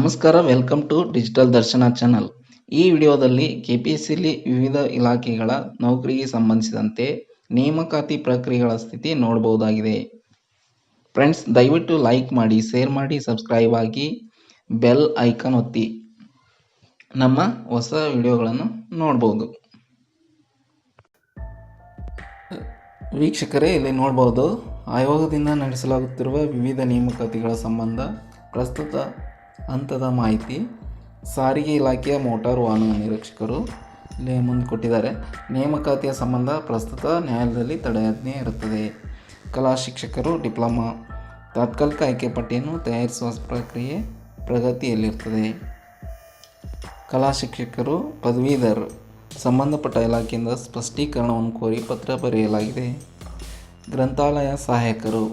ನಮಸ್ಕಾರ, welcome to digital ದರ್ಶನ channel. ಈ ವಿಡಿಯೋದಲ್ಲಿ ಕೆಪಿಎಸ್ಸಿಲಿ ವಿವಿಧ ಇಲಾಖೆಗಳ ನೌಕರಿಗೆ ಸಂಬಂಧಿಸಿದಂತೆ ನೇಮಕಾತಿ ಪ್ರಕ್ರಿಯೆಗಳ ಸ್ಥಿತಿ ನೋಡಬಹುದಾಗಿದೆ. ಫ್ರೆಂಡ್ಸ್, ದಯವಿಟ್ಟು ಲೈಕ್ ಮಾಡಿ, ಶೇರ್ ಮಾಡಿ, ಸಬ್ಸ್ಕ್ರೈಬ್ ಆಗಿ, ಬೆಲ್ ಐಕಾನ್ ಒತ್ತಿ ನಮ್ಮ ಹೊಸ ವಿಡಿಯೋಗಳನ್ನು ನೋಡಬಹುದು. ವೀಕ್ಷಕರೇ, ಇಲ್ಲಿ ನೋಡಬಹುದು, ಆಯೋಗದಿಂದ ನಡೆಸಲಾಗುತ್ತಿರುವ ವಿವಿಧ ನೇಮಕಾತಿಗಳ ಸಂಬಂಧ ಪ್ರಸ್ತುತ ಹಂತದ ಮಾಹಿತಿ. ಸಾರಿಗೆ ಇಲಾಖೆಯ ಮೋಟಾರು ವಾಹನ ನಿರೀಕ್ಷಕರು ಇಲ್ಲಿ ಮುಂದೆ ಕೊಟ್ಟಿದ್ದಾರೆ. ನೇಮಕಾತಿಯ ಸಂಬಂಧ ಪ್ರಸ್ತುತ ನ್ಯಾಯಾಲಯದಲ್ಲಿ ತಡೆಯಾಜ್ಞೆ ಇರುತ್ತದೆ. ಕಲಾ ಶಿಕ್ಷಕರು ಡಿಪ್ಲೊಮಾ ತಾತ್ಕಾಲಿಕ ಆಯ್ಕೆ ಪಟ್ಟಿಯನ್ನು ತಯಾರಿಸುವ ಪ್ರಕ್ರಿಯೆ ಪ್ರಗತಿಯಲ್ಲಿರುತ್ತದೆ. ಕಲಾ ಶಿಕ್ಷಕರು ಪದವೀಧರರು ಸಂಬಂಧಪಟ್ಟ ಇಲಾಖೆಯಿಂದ ಸ್ಪಷ್ಟೀಕರಣವನ್ನು ಕೋರಿ ಪತ್ರ ಬರೆಯಲಾಗಿದೆ. ಗ್ರಂಥಾಲಯ ಸಹಾಯಕರು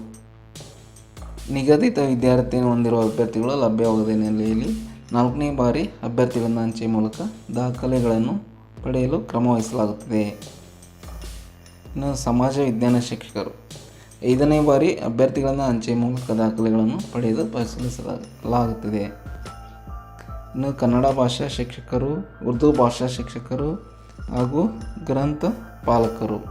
ನಿಗದಿತ ವಿದ್ಯಾರ್ಥಿಯನ್ನು ಹೊಂದಿರುವ ಅಭ್ಯರ್ಥಿಗಳು ಲಭ್ಯವಾಗದ ಹಿನ್ನೆಲೆಯಲ್ಲಿ 4ನೇ ಬಾರಿ ಅಭ್ಯರ್ಥಿಗಳಿಂದ ಅಂಚೆ ಮೂಲಕ ದಾಖಲೆಗಳನ್ನು ಪಡೆಯಲು ಕ್ರಮ ವಹಿಸಲಾಗುತ್ತದೆ. ಇನ್ನು ಸಮಾಜ ವಿಜ್ಞಾನ ಶಿಕ್ಷಕರು 5ನೇ ಬಾರಿ ಅಭ್ಯರ್ಥಿಗಳಿಂದ ಅಂಚೆ ಮೂಲಕ ದಾಖಲೆಗಳನ್ನು ಪಡೆದು ಪರಿಶೀಲಿಸಲಾಗುತ್ತದೆ. ಇನ್ನು ಕನ್ನಡ ಭಾಷಾ ಶಿಕ್ಷಕರು, ಉರ್ದು ಭಾಷಾ ಶಿಕ್ಷಕರು ಹಾಗೂ ಗ್ರಂಥ ಪಾಲಕರು.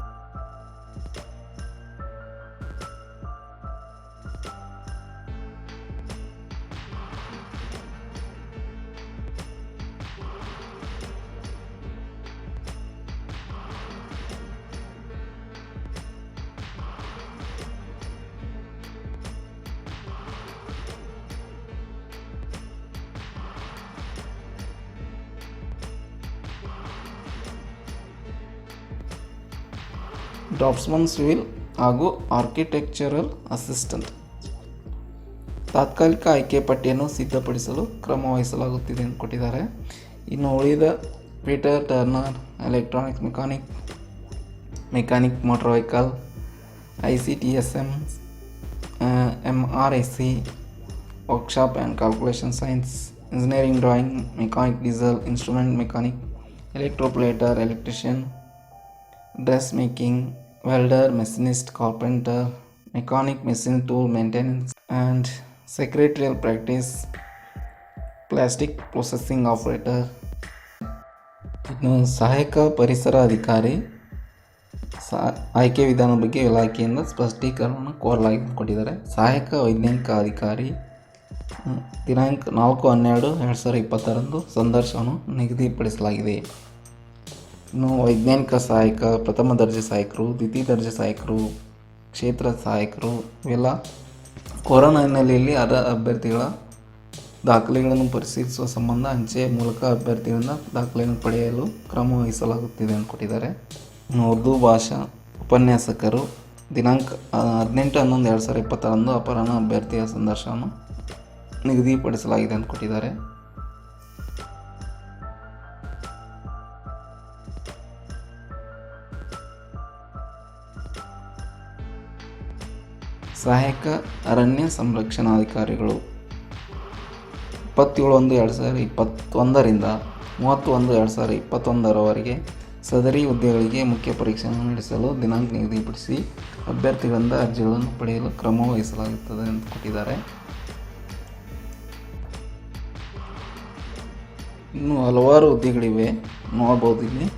ಡ್ರಾಫ್ಟ್ಸ್ಮನ್ ಸಿವಿಲ್ ಹಾಗೂ ಆರ್ಕಿಟೆಕ್ಚರಲ್ ಅಸಿಸ್ಟೆಂಟ್ ತಾತ್ಕಾಲಿಕ ಆಯ್ಕೆ ಪಟ್ಟಿಯನ್ನು ಸಿದ್ಧಪಡಿಸಲು ಕ್ರಮ ವಹಿಸಲಾಗುತ್ತಿದೆ ಎಂದು ಕೊಟ್ಟಿದ್ದಾರೆ. ಇನ್ನು ಉಳಿದ fitter turner, electronic mechanic motor vehicle, ICTSM, MRSC, workshop and calculation science, engineering drawing, mechanic diesel, instrument mechanic, electroplater, electrician, dress making, welder, machinist, carpenter, mechanic, machine tool maintenance and secretarial practice, plastic processing operator. ಇನ್ನು ಸಹಾಯಕ ಪರಿಸರ ಅಧಿಕಾರಿ ಆಯ್ಕೆ ವಿಧಾನದ ಬಗ್ಗೆ ಇಲಾಖೆಯಿಂದ ಸ್ಪಷ್ಟೀಕರಣವನ್ನು ಕೋರಲಾಗಿದೆ ಕೊಟ್ಟಿದ್ದಾರೆ. ಸಹಾಯಕ ವೈಜ್ಞಾನಿಕ ಅಧಿಕಾರಿ ದಿನಾಂಕ 4/12/2020 ಸಂದರ್ಶನವನ್ನು ನಿಗದಿಪಡಿಸಲಾಗಿದೆ. ಇನ್ನು ವೈಜ್ಞಾನಿಕ ಸಹಾಯಕ, ಪ್ರಥಮ ದರ್ಜೆ ಸಹಾಯಕರು, ದ್ವಿತೀಯ ದರ್ಜೆ ಸಹಾಯಕರು, ಕ್ಷೇತ್ರ ಸಹಾಯಕರು ಇವೆಲ್ಲ ಕೊರೋನಾ ಹಿನ್ನೆಲೆಯಲ್ಲಿ ಅಭ್ಯರ್ಥಿಗಳ ದಾಖಲೆಗಳನ್ನು ಪರಿಶೀಲಿಸುವ ಸಂಬಂಧ ಅಂಚೆ ಮೂಲಕ ಅಭ್ಯರ್ಥಿಗಳಿಂದ ದಾಖಲೆಯನ್ನು ಪಡೆಯಲು ಕ್ರಮ ವಹಿಸಲಾಗುತ್ತಿದೆ ಅಂತ ಕೊಟ್ಟಿದ್ದಾರೆ. ಇನ್ನು ಉರ್ದು ಭಾಷಾ ಉಪನ್ಯಾಸಕರು ದಿನಾಂಕ 18/11/2020 ಅಪರಾಹ್ನ ಅಭ್ಯರ್ಥಿಯ ಸಂದರ್ಶನವನ್ನು ನಿಗದಿಪಡಿಸಲಾಗಿದೆ ಅಂತ ಕೊಟ್ಟಿದ್ದಾರೆ. ಸಹಾಯಕ ಅರಣ್ಯ ಸಂರಕ್ಷಣಾಧಿಕಾರಿಗಳು 27/1/2021 30/1/2021 ಸದರಿ ಹುದ್ದೆಗಳಿಗೆ ಮುಖ್ಯ ಪರೀಕ್ಷೆಯನ್ನು ನಡೆಸಲು ದಿನಾಂಕ ನಿಗದಿಪಡಿಸಿ ಅಭ್ಯರ್ಥಿಗಳಿಂದ ಅರ್ಜಿಗಳನ್ನು ಪಡೆಯಲು ಕ್ರಮ ವಹಿಸಲಾಗುತ್ತದೆ ಎಂದು ಕೊಟ್ಟಿದ್ದಾರೆ. ಇನ್ನು ಹಲವಾರು ಹುದ್ದೆಗಳಿವೆ ನೋಡ್ಬೋದು ಇಲ್ಲಿ.